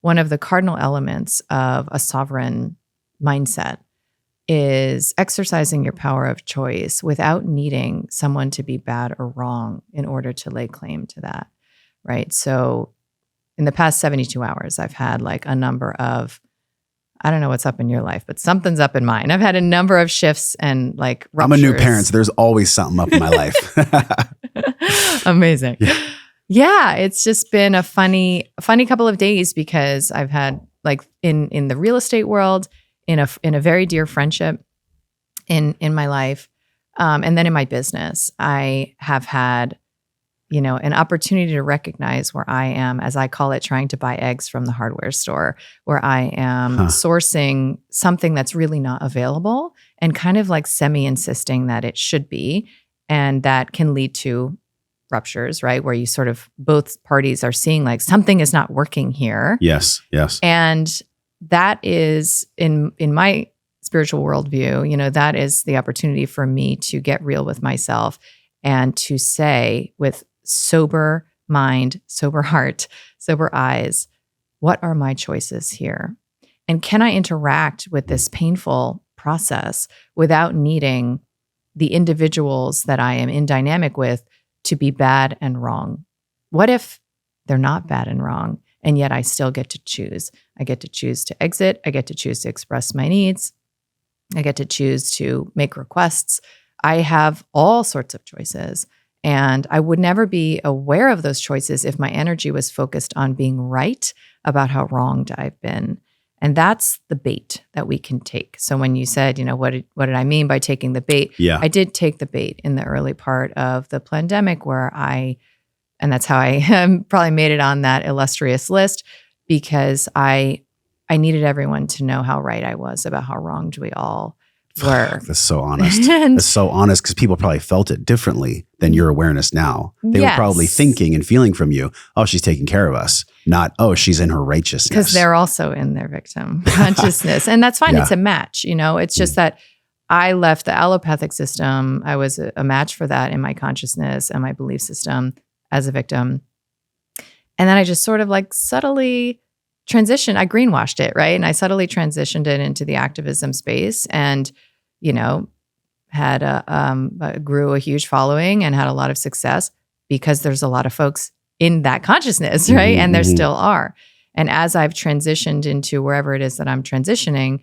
one of the cardinal elements of a sovereign mindset is exercising your power of choice without needing someone to be bad or wrong in order to lay claim to that, right? So in the past 72 hours, I've had like a number of, I don't know what's up in your life, but something's up in mine. I've had a number of shifts and like ruptures. I'm a new parent, so there's always something up in my life. Amazing. Yeah, it's just been a funny couple of days because I've had like in the real estate world, in a very dear friendship in my life, and then in my business, I have had, an opportunity to recognize where I am, as I call it, trying to buy eggs from the hardware store, where I am sourcing something that's really not available and kind of like semi-insisting that it should be, and that can lead to ruptures, right? Where you sort of, both parties are seeing like something is not working here. Yes. And that is in my spiritual worldview, that is the opportunity for me to get real with myself and to say with sober mind, sober heart, sober eyes, what are my choices here? And can I interact with this painful process without needing the individuals that I am in dynamic with to be bad and wrong? What if they're not bad and wrong, and yet I still get to choose? I get to choose to exit. I get to choose to express my needs. I get to choose to make requests. I have all sorts of choices. And I would never be aware of those choices if my energy was focused on being right about how wronged I've been. And that's the bait that we can take. So when you said, what did I mean by taking the bait? Yeah. I did take the bait in the early part of the pandemic and that's how I probably made it on that illustrious list, because I needed everyone to know how right I was about how wronged we all were. That's so honest. That's so honest, because people probably felt it differently than your awareness now. They were probably thinking and feeling from you, oh, she's taking care of us, not, oh, she's in her righteousness. Because they're also in their victim consciousness. And that's fine. Yeah. It's a match. It's just that I left the allopathic system. I was a match for that in my consciousness and my belief system as a victim. And then I just sort of like subtly transitioned. I greenwashed it, right? And I subtly transitioned it into the activism space, and had grew a huge following and had a lot of success because there's a lot of folks in that consciousness, right? And there still are. And as I've transitioned into wherever it is that I'm transitioning,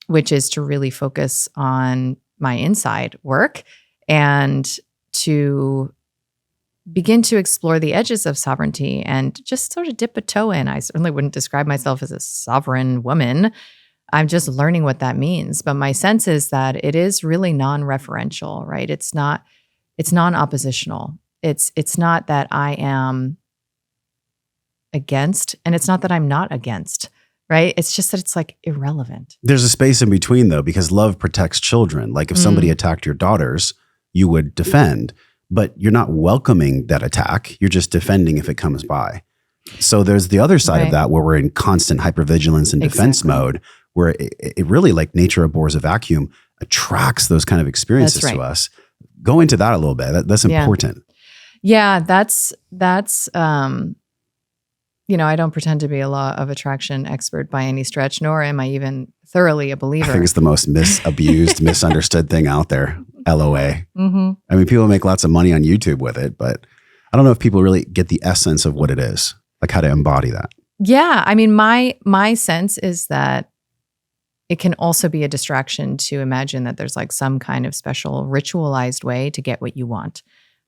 which is to really focus on my inside work and to begin to explore the edges of sovereignty and just sort of dip a toe in. I certainly wouldn't describe myself as a sovereign woman. I'm just learning what that means. But my sense is that it is really non-referential, right? It's non-oppositional. It's not that I am against, and it's not that I'm not against, right? It's just that it's like irrelevant. There's a space in between though, because love protects children. Like if somebody attacked your daughters, you would defend, but you're not welcoming that attack. You're just defending if it comes by. So there's the other side of that where we're in constant hypervigilance and defense mode, where it really, like nature abhors a vacuum, attracts those kind of experiences to us. Go into that a little bit. That's important. Yeah, that's I don't pretend to be a law of attraction expert by any stretch, nor am I even thoroughly a believer. I think it's the most abused, misunderstood thing out there. LOA. I mean, people make lots of money on YouTube with it, but I don't know if people really get the essence of what it is, like how to embody that. Yeah. I mean, my sense is that it can also be a distraction to imagine that there's like some kind of special ritualized way to get what you want,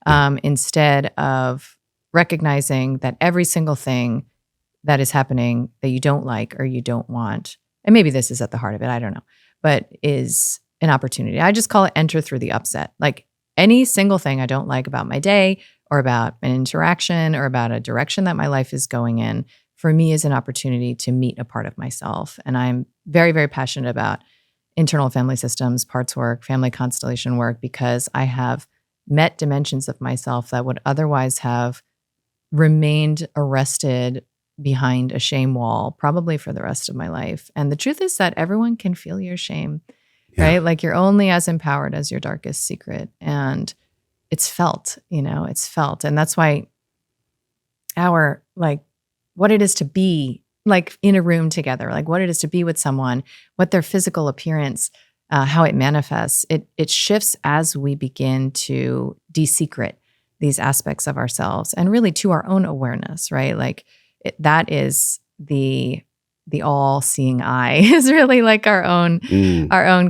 instead of recognizing that every single thing that is happening that you don't like or you don't want, and maybe this is at the heart of it, I don't know, but is an opportunity. I just call it enter through the upset. Like any single thing I don't like about my day or about an interaction or about a direction that my life is going in, for me is an opportunity to meet a part of myself. And I'm very, very passionate about internal family systems, parts work, family constellation work, because I have met dimensions of myself that would otherwise have remained arrested behind a shame wall, probably for the rest of my life. And the truth is that everyone can feel your shame, right? Like you're only as empowered as your darkest secret. And it's felt, it's felt. And that's why our what it is to be like in a room together, like what it is to be with someone, what their physical appearance, how it manifests. It shifts as we begin to de-secret these aspects of ourselves and really to our own awareness, right? Like that is the all-seeing eye is really like our own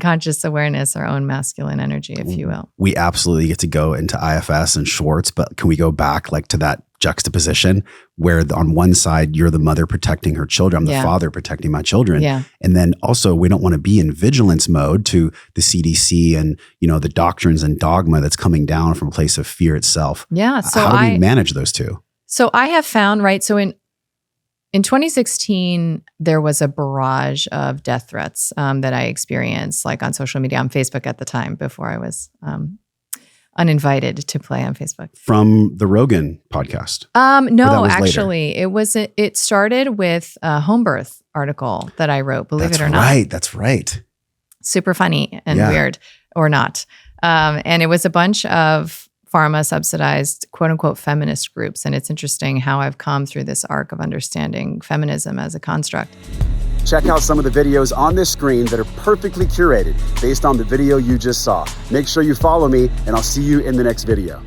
conscious awareness, our own masculine energy, if you will. We absolutely get to go into IFS and Schwartz, but can we go back like to that juxtaposition where on one side you're the mother protecting her children, I'm the father protecting my children. Yeah. And then also we don't want to be in vigilance mode to the CDC and, you know, the doctrines and dogma that's coming down from a place of fear itself. Yeah. So how do we manage those two? So I have found, right, so in 2016, there was a barrage of death threats that I experienced, like on social media, on Facebook at the time, before I was uninvited to play on Facebook. From the Rogan podcast? No, actually, it started with a home birth article that I wrote, believe it or not. That's right. Super funny and weird, or not. And it was a bunch of pharma subsidized quote unquote feminist groups. And it's interesting how I've come through this arc of understanding feminism as a construct. Check out some of the videos on this screen that are perfectly curated based on the video you just saw. Make sure you follow me and I'll see you in the next video.